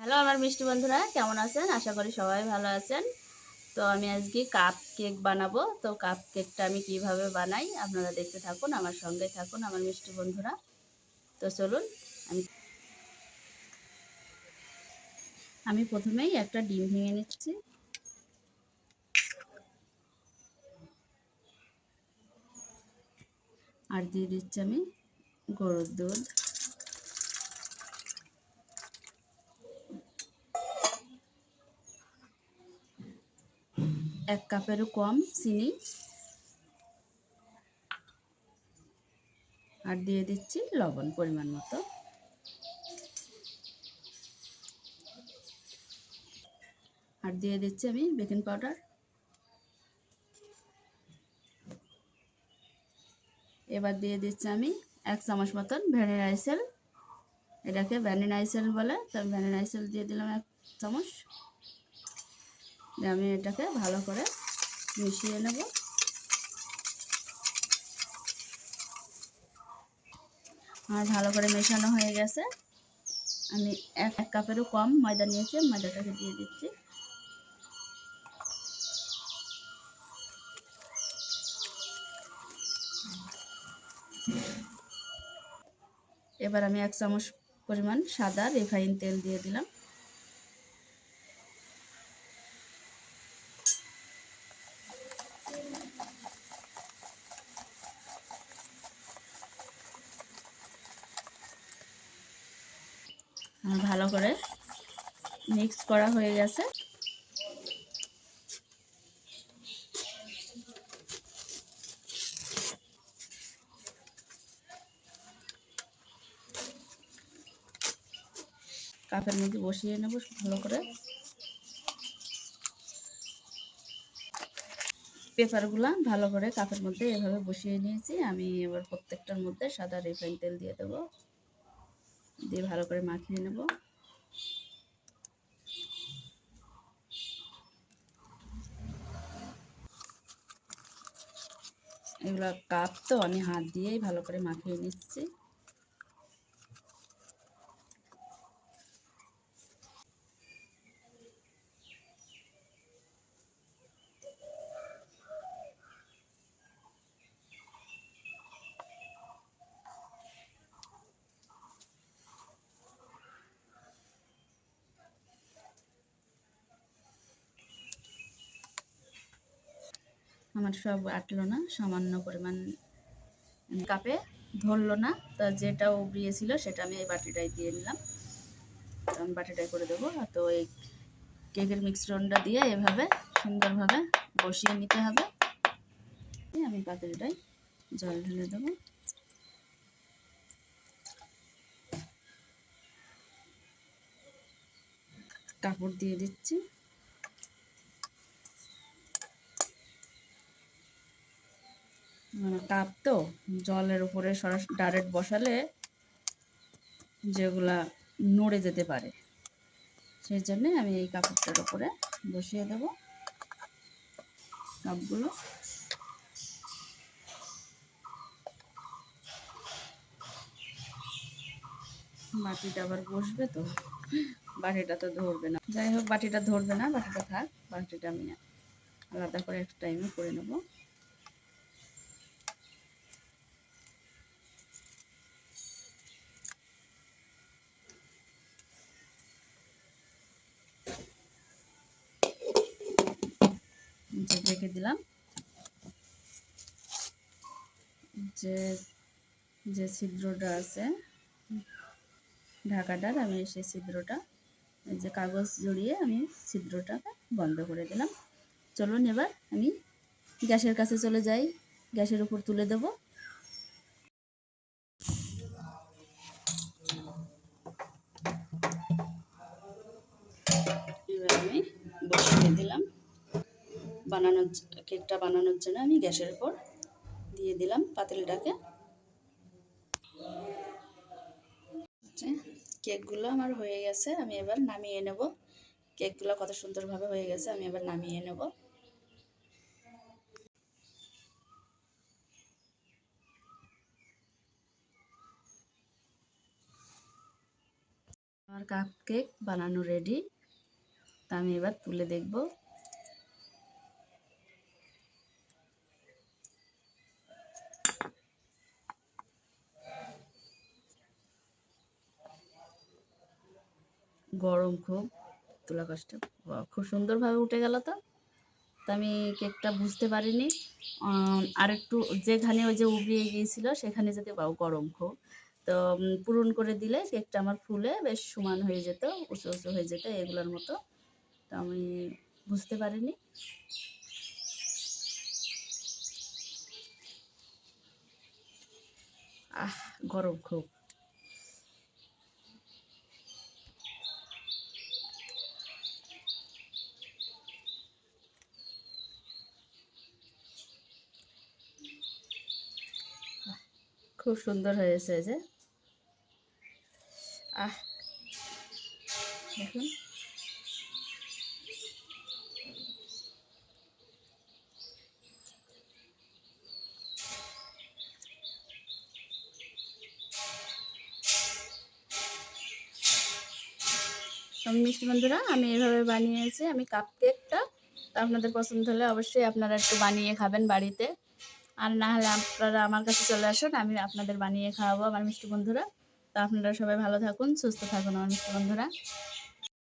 Hello আমার মিষ্টি বন্ধুরা, কেমন আছেন? আশা করি সবাই ভালো আছেন। তো আমি আজকে কাপ কেক বানাবো। তো কাপ কেকটা আমি কিভাবে বানাই আপনারা দেখতে থাকুন, আমার সঙ্গে থাকুন আমার মিষ্টি বন্ধুরা। তো চলুন, আমি আমি প্রথমেই একটা ডিম ভেঙে নিচ্ছি। আর দিয়ে দিচ্ছি আমি গরুর দুধ। এক কাপেরও কম চিনি। আর দিয়ে দিচ্ছি লবণ পরিমাণ মতো। আর দিয়ে দিচ্ছি আমি বেকিং পাউডার। এবার দিয়ে দিচ্ছি আমি 1 চামচ মতন ভ্যানিলা এসেন্স। এটাকে ভ্যানিলা এসেন্স বলে, তো ভ্যানিলা এসেন্স দিয়ে দিলাম 1 চামচ। আমি এটাকে ভালো করে মিশিয়ে নেব। আর ভালো করে মেশানো হয়ে গেছে। আমি এক কাপেরও কম ময়দা নিয়েছি, ময়দাটাকে দিয়ে দিচ্ছি। এবার আমি 1 চামচ পরিমাণ সাদা রিফাইন তেল দিয়ে দিলাম। ভালো করে মিক্স করা হয়ে গেছে। কাপের মধ্যে বসিয়ে নেব ভালো করে। পেপারগুলা ভালো করে কাপের মধ্যে এভাবে বসিয়ে নিয়েছি। আমি এবার প্রত্যেকটার মধ্যে সাদা রিফাইন তেল দিয়ে দেবো, দিয়ে ভালো করে মাখিয়ে নেব। এগুলো কাপ তো আমি হাত দিয়েই ভালো করে মাখিয়ে নিচ্ছি। আমার সব আটলো না, সামান্য পরিমাণ কাপে ধরলো না। তো যেটা উবড়িয়েছিল সেটা আমি এই বাটিটাই দিয়ে নিলাম। আমি বাটিটাই করে দেবো। তো এই কেকের মিশ্রণটা দিয়ে এভাবে সুন্দরভাবে বসিয়ে নিতে হবে। আমি পাতিলটাই জল ঢেলে দেবো। কাপড় দিয়ে দিচ্ছি। কাপ তো জলের উপরে সরাসরি ডাইরেক্ট বসালে যেগুলা নড়ে যেতে পারে, সেই জন্যে আমি এই কাপড়টার উপরে বসিয়ে দেব কাপগুলো। বাটিটা আবার বসবে, তো বাটিটা তো ধরবে না। যাই হোক, বাটিটা ধরবে না, বাটিটা থাক। বাটিটা আমি আলাদা করে একটা টাইমে করে নেব। রেখে দিলাম। যে যে ছিদ্রটা আছে ঢাকাটার, আমি সেই ছিদ্রটা, এই যে কাগজ জড়িয়ে আমি ছিদ্রটাকে বন্ধ করে দিলাম। চলুন এবার আমি গ্যাসের কাছে চলে যাই, গ্যাসের উপর তুলে দেব। এবার আমি বসিয়ে দিলাম। কেকটা বানানোর জন্য আমি গ্যাসের উপর দিয়ে দিলাম পাতিলটাকে। কেকগুলো আমার হয়ে গেছে, আমি এবার নামিয়ে নেব। কেকগুলো কত সুন্দরভাবে হয়ে গেছে, আমি এবার নামিয়ে নেব। আমার কাপ কেক বানানো রেডি। তা আমি এবার তুলে দেখব। গরম খুব, তোলা কষ্ট। খুব সুন্দরভাবে উঠে গেল। তো আমি কেকটা বুঝতে পারিনি, আর একটু যেখানে ওই যে উবড়িয়ে গিয়েছিল সেখানে যদি গরম খুব, তো পূরণ করে দিলে কেকটা আমার ফুলে বেশ সমান হয়ে যেত, উঁচু উঁচু হয়ে যেত এগুলোর মতো। তো আমি বুঝতে পারিনি। গরম খুব। খুব সুন্দর হয়েছে যে, দেখুন। মিষ্টি বন্ধুরা, আমি এভাবে বানিয়েছি আমি কাপ কেকটা। তো আপনাদের পছন্দ হলে অবশ্যই আপনারা একটু বানিয়ে খাবেন বাড়িতে, আর না হলে আপনারা আমার কাছে চলে আসুন, আমি আপনাদের বানিয়ে খাওয়াবো আমার মিষ্টি বন্ধুরা। তো আপনারা সবাই ভালো থাকুন, সুস্থ থাকুন আমার মিষ্টি বন্ধুরা।